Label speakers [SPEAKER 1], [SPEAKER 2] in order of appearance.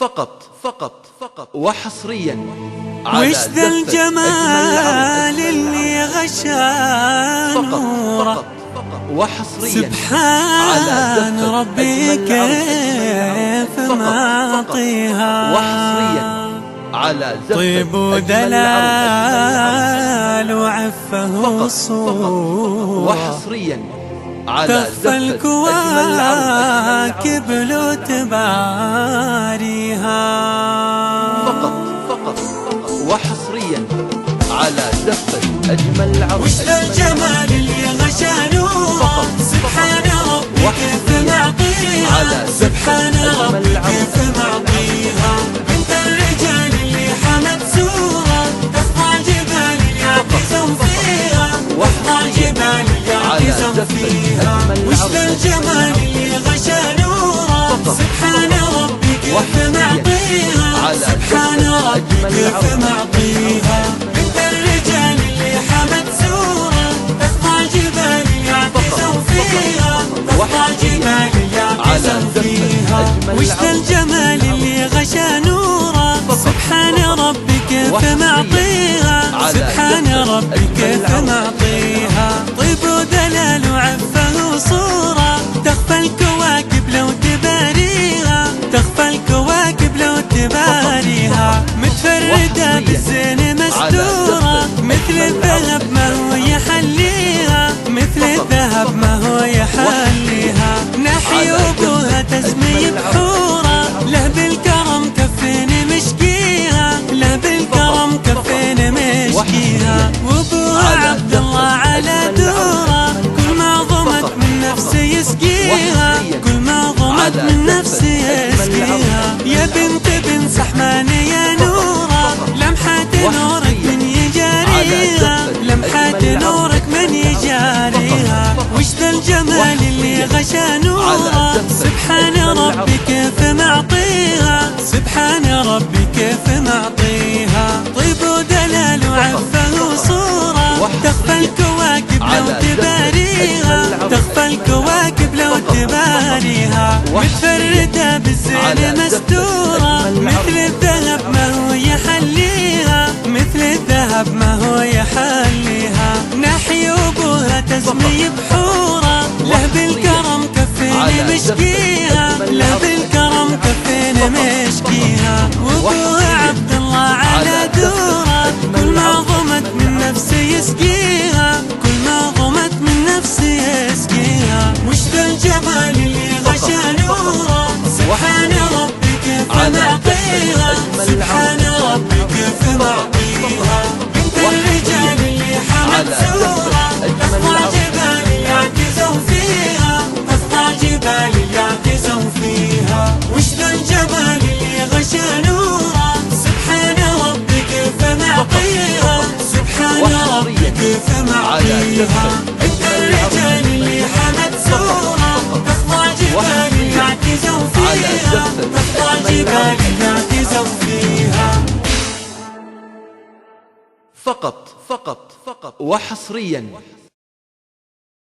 [SPEAKER 1] فقط وحصريا
[SPEAKER 2] وش ذا الجمال اللي غشى نوره
[SPEAKER 1] وحصريا
[SPEAKER 2] سبحان ربي كيف ما أعطيها
[SPEAKER 1] وحصريا على
[SPEAKER 2] طيب ودلال وعفه وصور
[SPEAKER 1] وحصريا على
[SPEAKER 2] تخفى الكواكب لو تباريها
[SPEAKER 1] فقط وحصريا على زفة أجمل العرب.
[SPEAKER 2] وش ذا الجمال اللي غشى نوره سبحان ربي كيف معطيها سبحان ربي كيف معطيها بنت الرجال اللي حمد سوره تخضع الجبال يعكسون فيها وحضع الجبال يعكسون فيها وش ذا الجمال اللي غشى نوره سبحان ربي كيف معطيها سبحان ربي كيف معطيها بنت الرجال اللي حمد سوره تخضع الجبال يعكسون فيها تخضع الجبال يعكسون فيها وش ذا الجمال اللي غشى نوره سبحان ربي كيف معطيها سبحان ربي كيف معطيها طيب ودلال وعفه وصوره تخفى الكواكب لو تباريها تخفى الكواكب لو تباريها متفردة بالزين مستورة مثل الذهب ما هو يحليها مثل الذهب ما هو يحليها نحي وابوها تسمي بحورة له بالكرم كفين مشكيها له بالكرم كفين مشكيها وابوها عبد الله على دوره كل ما ضمت من نفسه يسقيها كل ما ضمت من نفسه يسقيها يا بنت بن سحمان يا نوره لمحة نورك من يجاريها لمحة نورك من يجاريها وش ذا الجمال اللي غشى نوره سبحان ربي كيف معطيها سبحان ربي كيف معطيها طيب ودلال وعفه وصوره تخفى الكواكب لو تباريها تخفى الكواكب لو تباريها متفردة بالزين مستورة مثل الذهب ما هو يحليها مثل الذهب ما هو يحليها نحي وابوها تسمي بحورة له بالكرم كفين مشكيها له بالكرم كفين مشكيها وابوها عبد الله على دوره كل ما ضمت من نفسه يسقيها كل ما ضمت من نفسه يسقيها وش ذا الجمال اللي غشى نوره سبحان ربي كيف معطيها سبحان ربي كيف معطيها بنت الرجال اللي حمد سوره تخضع جبال يعكسون فيها تخضع جبال يعكسون فيها وش ذا الجمال اللي غشى نوره سبحان ربي كيف معطيها سبحان ربي كيف معطيها بنت الرجال اللي حمد سوره تخضع جبال يعكسون فيها تخضع جبال يعكسون فيها
[SPEAKER 1] فقط وحصريا